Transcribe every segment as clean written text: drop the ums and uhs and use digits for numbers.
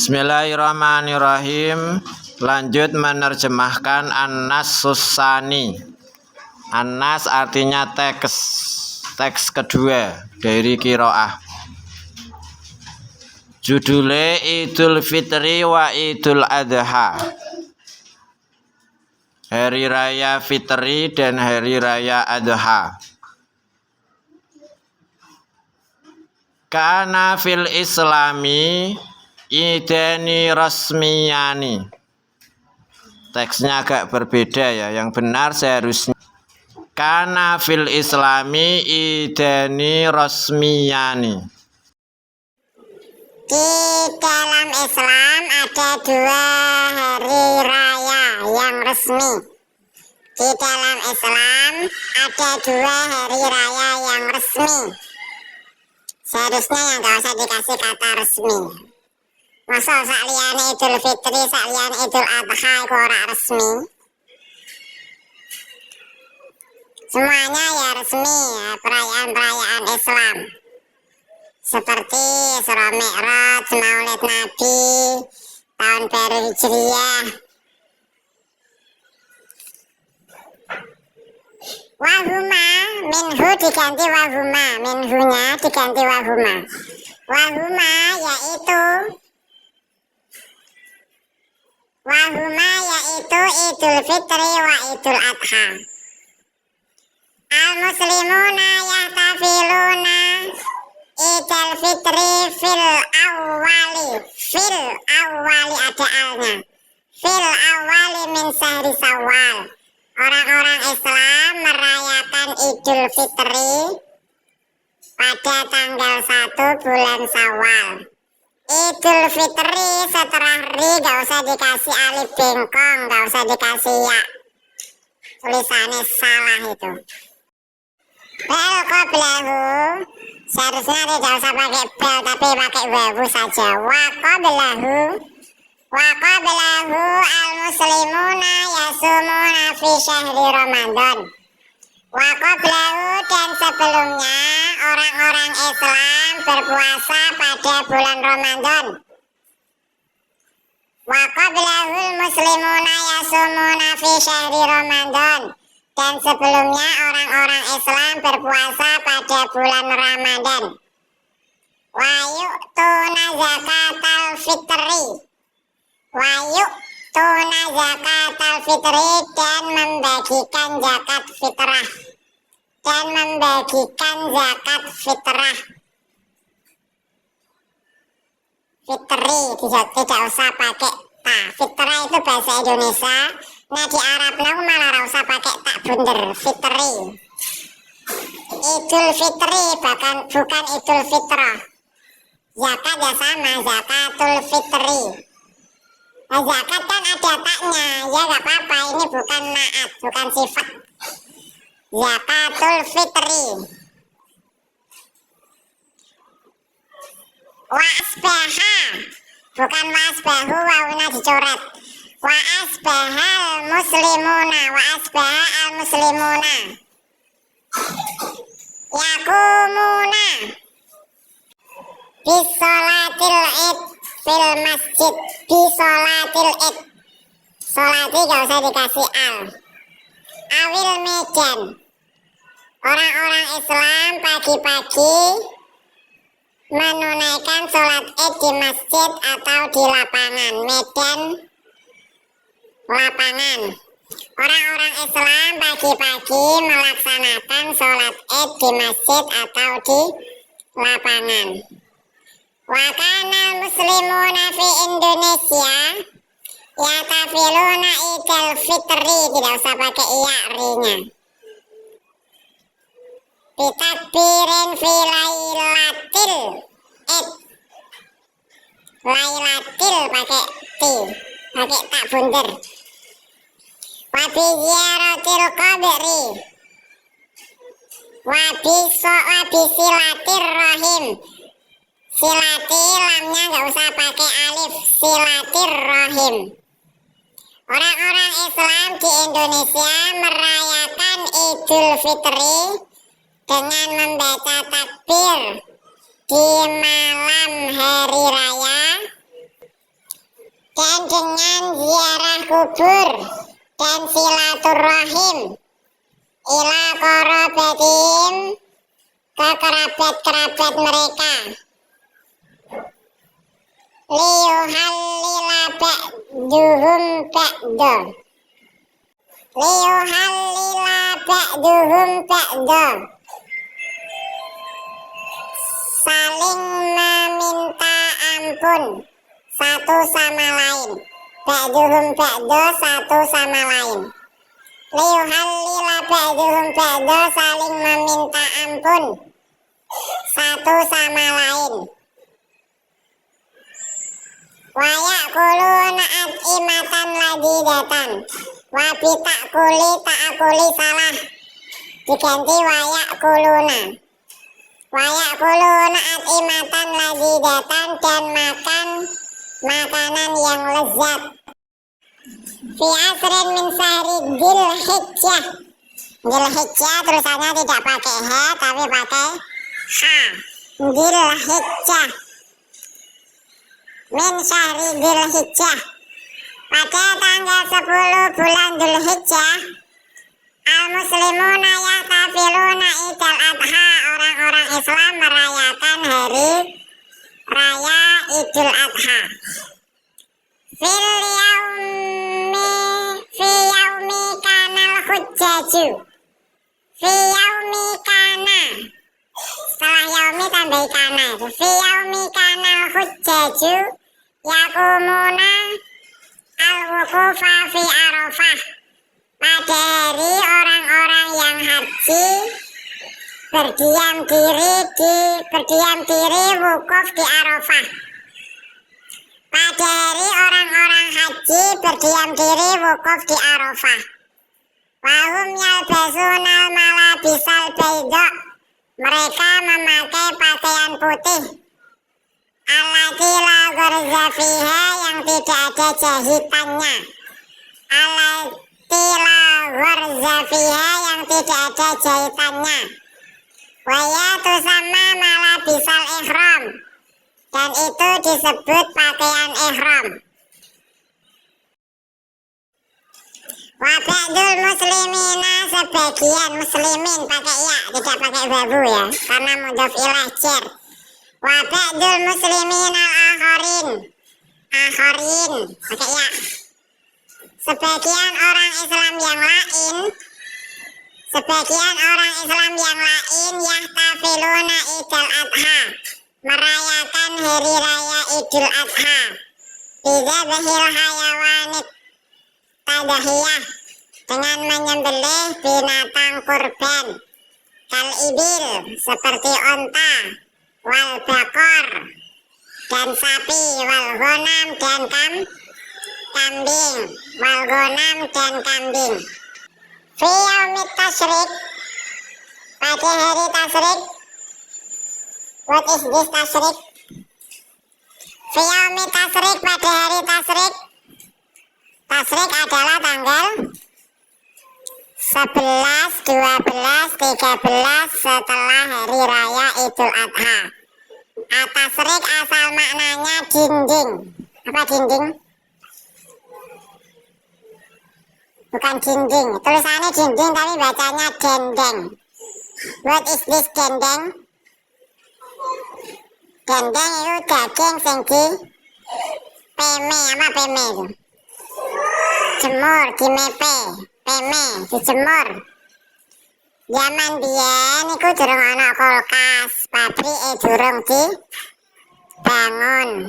Bismillahirrahmanirrahim. Lanjut menerjemahkan An-Nas Tsani. An-Nas artinya teks kedua dari qiraah. Judule Idul Fitri wa Idul Adha. Hari Raya Fitri dan Hari Raya Adha. Kana fil Islami idani rasmiyani. Teksnya agak berbeda ya. Yang benar seharusnya kana fil Islami idani rasmiyani. Di dalam Islam ada dua hari raya yang resmi. Di dalam Islam ada dua hari raya yang resmi. Seharusnya yang gak usah dikasih kata resmi. Masa sakliyane Idul Fitri, sakliyane Idul Adha itu ora resmi. Semuanya ya resmi ya, perayaan-perayaan Islam. Seperti Isra Mi'raj, Maulid Nabi, Tahun Baru Hijriyah. Wahuma, minhu diganti wahuma, minhunya diganti wahuma. Wahuma yaitu Idul Fitri wa Idul Adha. Al-muslimuna yahtafiluna Idul Fitri fil awali ada alnya. Fil awali min sahri Syawal. Orang-orang Islam merayakan Idul Fitri pada tanggal 1 bulan Syawal. Idul Fitri setelah ri gak usah dikasih alif bengkong, gak usah dikasih ya. Tulisannya salah itu. Bel qablahu, seharusnya tidak usah pakai bel tapi pakai wawu saja. Wa qablahu al-muslimuna yasumuna fi syahri Ramadan. Wa qablahu dan sebelumnya orang-orang Islam berpuasa pada bulan Ramadan. Wa qablahu al-muslimuna yasumuna fi syahri Ramadan. Dan sebelumnya orang-orang Islam berpuasa pada bulan Ramadan. Wa yu'tuna zakatal fitri. Wa yu'tuna zakatal fitri dan membagikan zakat fitrah. Dan membagikan zakat fitrah. Fitri tidak usah pakai ta. Fitrah itu bahasa Indonesia. Nah di Arab malah usah pakai tak bunder. Fitri. Idul Fitri bukan Idul Fitrah. Zakat ya sama, zakatul fitri. Nah, zakat kan ada taknya, ya gak apa-apa, ini bukan naat, bukan sifat. Zakatul fitri. Wa asbaha, bukan wa asbahu, wawunya dicoret. Wa asbahal muslimuna, wa asbahal muslimuna. Yakumuna bisolatil id fil masjid. Bisolatil id, solati gak usah dikasih al. Awil medan, orang-orang Islam pagi-pagi menunaikan sholat id di masjid atau di lapangan. Medan lapangan. Orang-orang Islam pagi-pagi melaksanakan sholat id di masjid atau di lapangan. Wa kana muslimuna fi Indonesia yatafiluna Idul Fitri, tidak usah pakai iya ri-nya. Bitakbirin fi lailatil id. Lailatil pakai ti, pakai tak bunder. Wa bi ziyaratil qabri. Wa bi silatir rahim. Silati lamnya gak usah pakai alif. Silatir rahim. Orang-orang Islam di Indonesia merayakan Idul Fitri dengan membaca takbir di malam hari raya dan dengan ziarah kubur dan silaturahim ila qarabatihim, ke kerabat-kerabat mereka, liyuhallila ba'duhum ba'da, liyuhallila ba'duhum ba'da, saling meminta ampun satu sama lain, ba'duhum ba'da, satu sama lain, liyuhallila ba'duhum ba'da, saling meminta ampun satu sama lain, wa ya'kuluna at'imatan ladidatan, wa ta'akuli salah diganti wa ya'kuluna, wa ya'kuluna at'imatan ladidatan, dan makan makanan yang lezat, fi asrin min sahri Dzulhijjah. Dzulhijjah tulisannya tidak pakai he tapi pakai ha, Dzulhijjah, min sahri Dzulhijjah, pada tanggal 10 bulan Dzulhijjah, al muslimuna yahtafiluna idul adha, orang-orang Islam merayakan hari raya Idul Adha, fi yaumi kanal hujjaju, fi yaumi kana, setelah yaumi tambah kana, fi yaumi kanal hujjaju yakumuna al-wuqufa fi Arafah, pada hari orang-orang yang haji berdiam diri wukuf di Arafah, pada hari orang-orang haji berdiam diri wukuf di Arafah, wahum yalbasunal malabisal baydha, mereka memakai pakaian putih, allati la gharza fiha, yang tidak ada jahitannya, allati la gharza fiha, yang tidak ada jahitannya, waya tusamma malabisal ihram, dan itu disebut pakaian ihram. Wa ba'dul muslimina, sebagian muslimin pakai ya, tidak pakai babu ya, karena mudhof ilaih jar. Wa ba'dul muslimina akharin pakai ya, sebagian orang Islam yang lain, sebagian orang Islam yang lain yahtafiluna idul adha, merayakan hari raya Idul Adha, bidzabhil hayawanit tadhiyah, dengan menyembelih binatang kurban, kal ibil, seperti onta, wal bakor, dan sapi, wal ghanam, dan kambing, wal ghanam, dan kambing, fi yaumit tasyrik, pada hari tasyrik. What is this tasyrik? Fi yaumi tasyrik, pada hari tasyrik. Tasyrik adalah tanggal 11, 12, 13 setelah hari raya Idul Adha. Tasyrik asal maknanya dinding. Apa dinding? Bukan dinding, tulisannya dinding tapi bacanya dendeng. What is this dendeng? Dendeng itu daging sing di peme, apa peme itu? Jemur, dimepe, peme, dijemur. Zaman biyen iku durung ana kulkas, pabrik durung dibangun.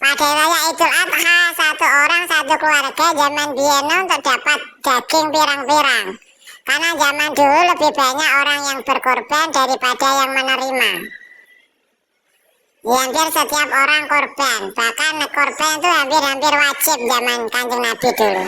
Pada raya Idul Adha, satu orang satu keluarga zaman biyen untuk dapat daging pirang-pirang. Karena zaman dulu lebih banyak orang yang berkorban daripada yang menerima. Hampir setiap orang korban, bahkan korban itu hampir wajib zaman Kanjeng Nabi dulu.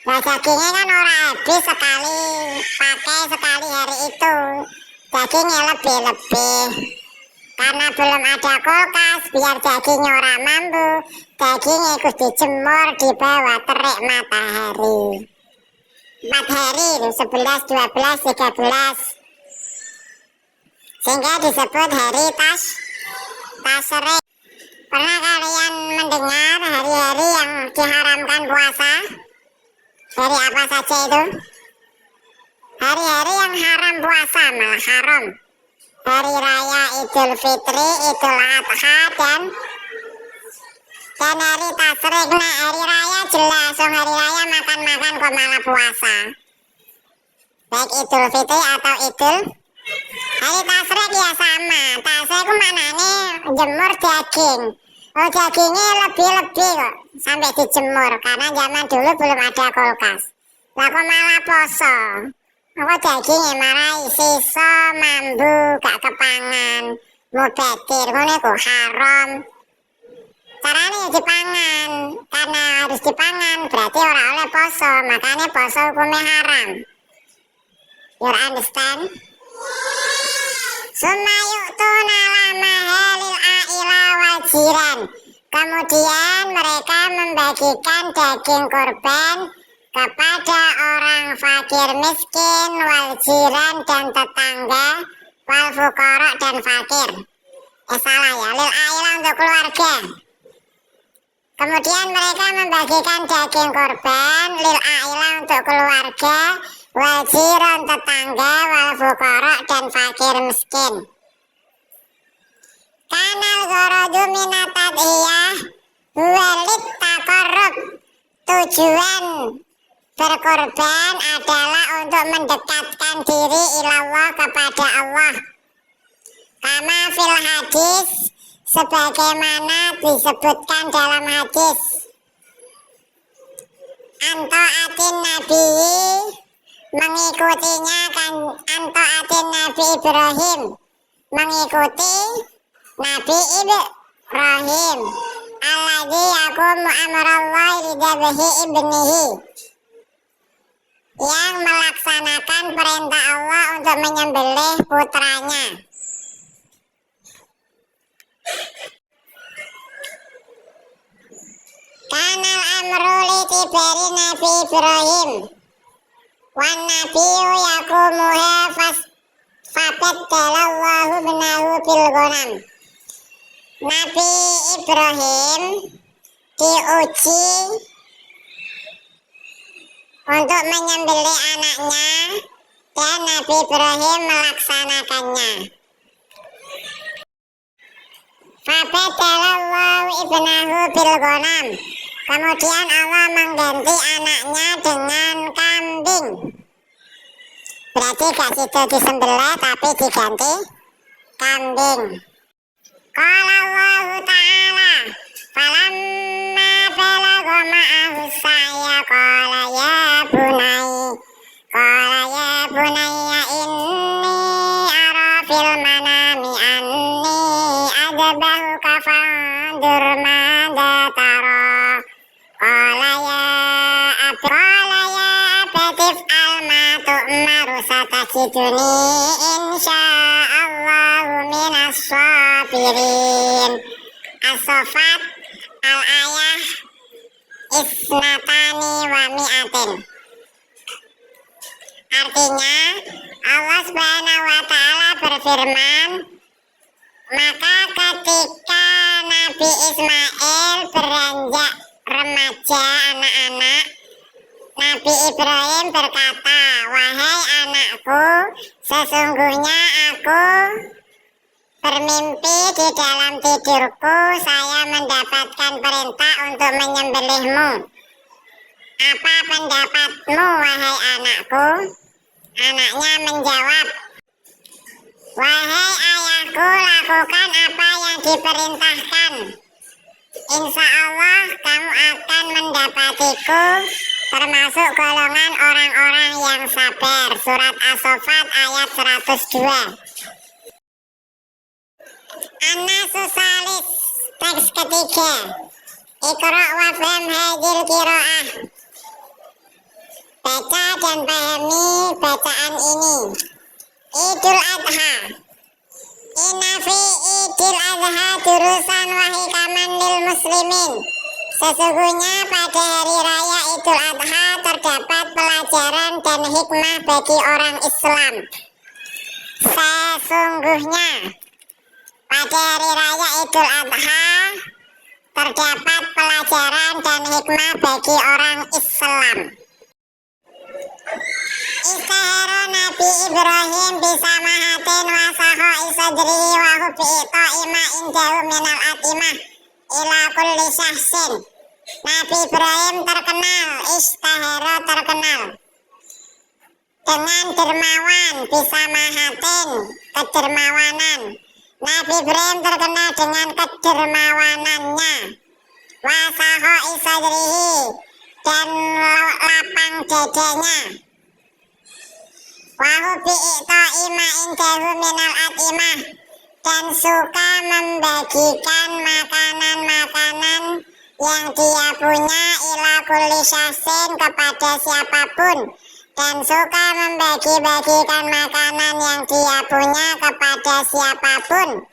Nah, dagingnya kan orang habis sekali pakai sekali hari itu, dagingnya lebih. Karena belum ada kulkas, biar dagingnya orang mampu, dagingnya ikut dijemur di bawah terik matahari. 4 hari, 11, 12, 13. Sehingga disebut hari tasyrik. Pernah kalian mendengar hari-hari yang diharamkan puasa? Dari apa saja itu? Hari-hari yang haram puasa, malah haram. Hari raya Idul Fitri, Idul Adha, dan hari Tasyrik. Nah, hari raya jelas, hari raya makan-makan kok malah puasa. Baik Idul Fitri atau Idul. Hari Tasyrik ya sama. Tasyrik itu maknanya jemur daging. Oh, dagingnya lebih-lebih kok sampai dijemur karena zaman dulu belum ada kulkas. Lah kok malah poso. Kok dagingnya marai sisa mambu gak kepangan. Mubadir ngono iku haram. Caranya dipangan, karena harus dipangan berarti orang oleh poso, makanya poso hukumnya haram. You understand? Sumayu'tuna lama halil a'ila wajiran. Kemudian mereka membagikan daging kurban kepada orang fakir miskin, wal jiran dan tetangga, wal fuqara dan fakir. Salah ya, lil a'ila untuk keluarga. Kemudian mereka membagikan daging kurban lil a'ila untuk keluarga, wal jiran tetangga, wal fuqara dan fakir miskin. Kanal gharadu minat tadhiyah walit taqarrub. Tujuan berkorban adalah untuk mendekatkan diri ilallah kepada Allah. Kama fil hadis, sebagaimana disebutkan dalam hadis. Antaatin Nabi, mengikutinya kan antaatin Nabi Ibrahim, mengikuti Nabi Ibrahim. Alladzi yaqumu amrallahi lidzabihi ibnihi, yang melaksanakan perintah Allah untuk menyembelih putranya. Kanal amru li tibari Nabi Ibrahim wan nabiyyu yaqumuha fabaddalallahu binahu bil ghanam. Nabi Ibrahim diuji untuk menyembelih anaknya dan Nabi Ibrahim melaksanakannya. Fabadalallahu ibnahu bil ghanam. Kemudian Allah mengganti anaknya dengan kambing. Berarti gak situ disembelih tapi diganti kambing. Qala Allah Ta'ala, falamma balagha ma'ahu sa'ya qala ya bunayya inni ara fil manami anni adbahuka fandur madza tara. Qala ya abatif alma tu'maru satajiduni insya'allahu minas sabirin. As-Saffat al-ayah isnatani wa mi'atin. Artinya Allah Subhanahu wa Ta'ala berfirman, maka ketika Nabi Ismail beranjak remaja anak-anak, Nabi Ibrahim berkata, wahai anakku, sesungguhnya aku bermimpi di dalam tidurku, saya mendapatkan perintah untuk menyembelihmu. Apa pendapatmu, wahai anakku? Anaknya menjawab, wahai ayahku, lakukan apa yang diperintahkan. Insya Allah kamu akan mendapatiku termasuk golongan orang-orang yang sabar. Surat As-Saffat ayat 102. An-Nasu Salis, teks ketiga. Iqra' wa faham hadhil qira'ah. Baca dan pahami bacaan ini. Idul Adha. Inna fi Idul Adha durusan wa hikaman lil muslimin. Sesungguhnya pada hari raya Idul Adha terdapat pelajaran dan hikmah bagi orang Islam. Sesungguhnya pada hari raya Idul Adha terdapat pelajaran dan hikmah bagi orang Islam. Istahara Nabi Ibrahim bisa mahatin wasaho isadrihi wa hubi ta'ima indahu minal atimah ila kulli syahsin. Nabi Ibrahim terkenal, istahara terkenal dengan dermawan, bisa mahatin, kedermawanan. Nabi Ibrahim terkenal dengan kedermawanannya. Wasaho isadrihi, dan lapang dadanya. Wahubi i'ta'ima indahu minal atimah, dan suka membagikan makanan-makanan yang dia punya ila kulli syahsin, kepada siapapun, dan suka membagi-bagikan makanan yang dia punya kepada siapapun.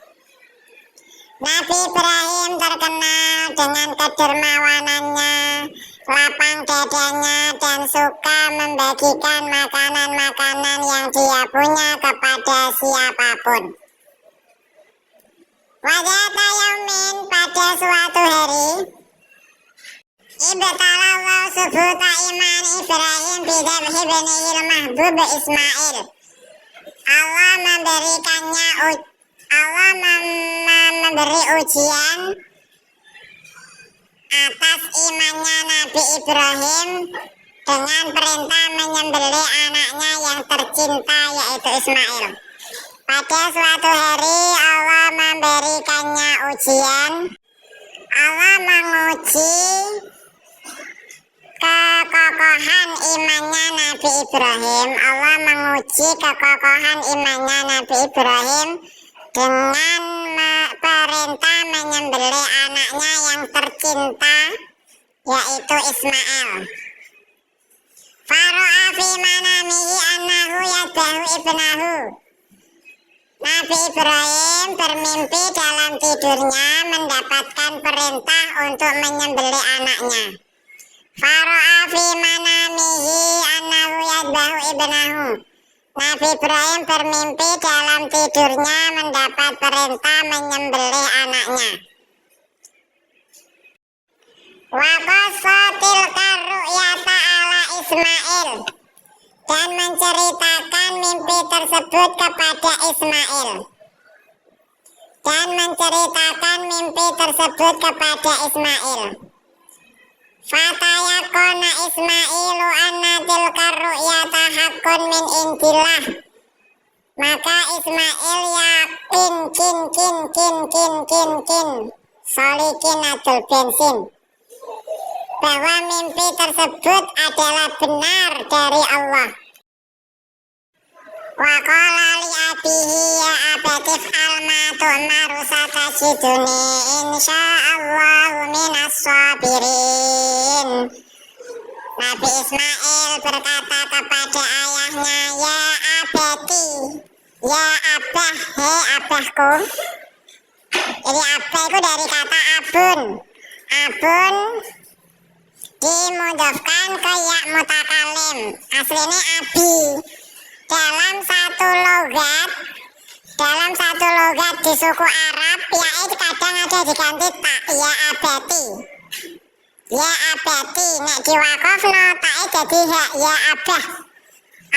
Nabi Ibrahim terkenal dengan kedermawanannya, lapang dadanya, dan suka membagikan makanan-makanan yang dia punya kepada siapapun. Wadata yaumin, pada suatu hari, ibtalallahu subuta iman Ibrahim bidabhi binihil mahbub Ismail. Allah memberi ujian atas imannya Nabi Ibrahim dengan perintah menyembelih anaknya yang tercinta, yaitu Ismail. Pada suatu hari Allah memberikannya ujian. Allah menguji kekokohan imannya Nabi Ibrahim. Allah menguji kekokohan imannya Nabi Ibrahim dengan perintah menyembelih anaknya yang tercinta, yaitu Ismail. Faro'a fi manamihi annahu yadbahu ibnahu. Nabi Ibrahim bermimpi dalam tidurnya mendapatkan perintah untuk menyembelih anaknya. Faro'a fi manamihi annahu yadbahu ibnahu. Nabi Ibrahim bermimpi dalam tidurnya mendapat perintah menyembelih anaknya. Wa qasatil ru'yata ala Ismail, dan menceritakan mimpi tersebut kepada Ismail. Dan menceritakan mimpi tersebut kepada Ismail. Fatayakona Ismailu anna tilka ru'yata haqqun min indillah. Maka Ismail yakin solikin adul bensin, bahwa mimpi tersebut adalah benar dari Allah. Wa qala li abihi ya abatif alma tu'maru satajiduni insyaallahu minas sabirin. Nabi Ismail berkata kepada ayahnya, ya abati, ya abah, hei abahku. Jadi abah itu dari kata abun. Abun dimudofkan ke ya mutakalim, aslinya abi. Dalam satu logat di suku Arab, ya itu kadang ada diganti tak, ya abati. Ya abati, nek diwakofno tak jadi ya abah.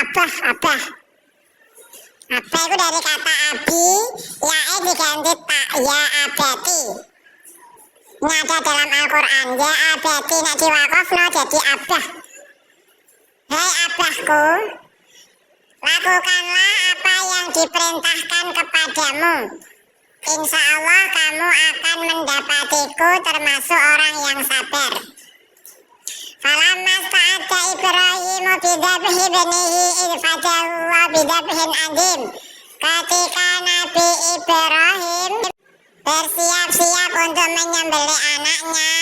Abah itu dari kata abi, ya diganti tak, ya abati. Ini ada dalam Al-Quran, ya abati, nek diwakofno jadi abah. Hei abahku, lakukanlah apa yang diperintahkan kepadamu. Insya Allah kamu akan mendapatiku termasuk orang yang sabar. Falamma sta'adda Ibrahimu bidabhi benihi idfajahu wa bidabhin adim. Ketika Nabi Ibrahim bersiap-siap untuk menyembelih anaknya,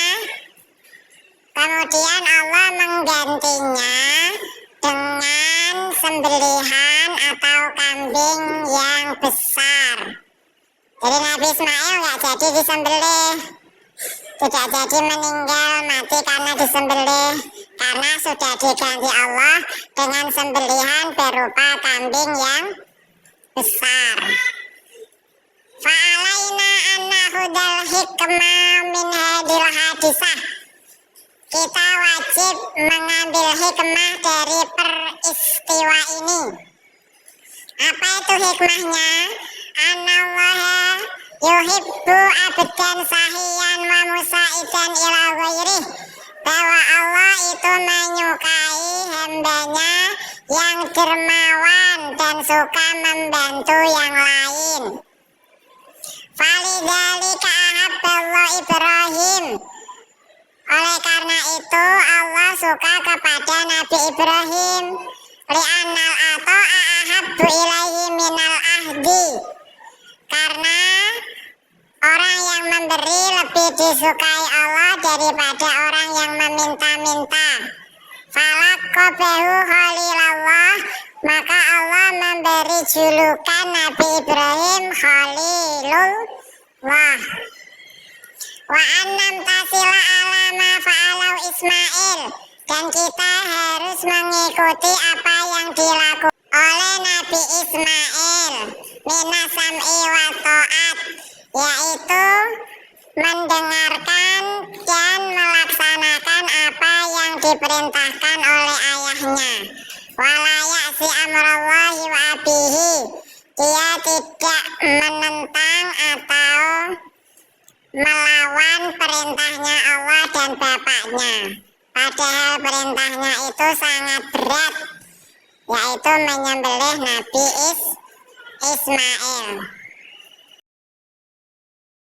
kemudian Allah menggantinya dengan sembelihan atau kambing yang besar. Jadi Nabi Ismail nggak jadi disembelih, tidak jadi meninggal mati karena disembelih, karena sudah diganti Allah dengan sembelihan berupa kambing yang besar. Fa'alaina anna hudal hikmah min hadil hadisah. Kita wajib mengambil hikmah dari peristiwa ini. Apa itu hikmahnya? Anallaha yuhibbu abdan sahiyan wa musaidan ila ghairih. Bahwa Allah itu menyukai hambanya yang dermawan dan suka membantu yang lain. Falidzalika ahabballahu Ibrahim. Oleh karena itu Allah suka kepada Nabi Ibrahim. Li'annal ata'a ahabbu ilaihi minal ahdi. Karena orang yang memberi lebih disukai Allah daripada orang yang meminta-minta. Falaqabahu khalilallah, maka Allah memberi julukan Nabi Ibrahim Khalilullah. Wa annam tasila ala ma fa'alau Ismail, dan kita harus mengikuti apa yang dilakukan oleh Nabi Ismail minasam'i wa ta'at, yaitu mendengarkan dan melaksanakan apa yang diperintahkan oleh ayahnya. Wala ya'si amrallahi wa abihi, dia tidak menentang atau melawan perintahnya Allah dan bapaknya, padahal perintahnya itu sangat berat, yaitu menyembelih Nabi Ismail.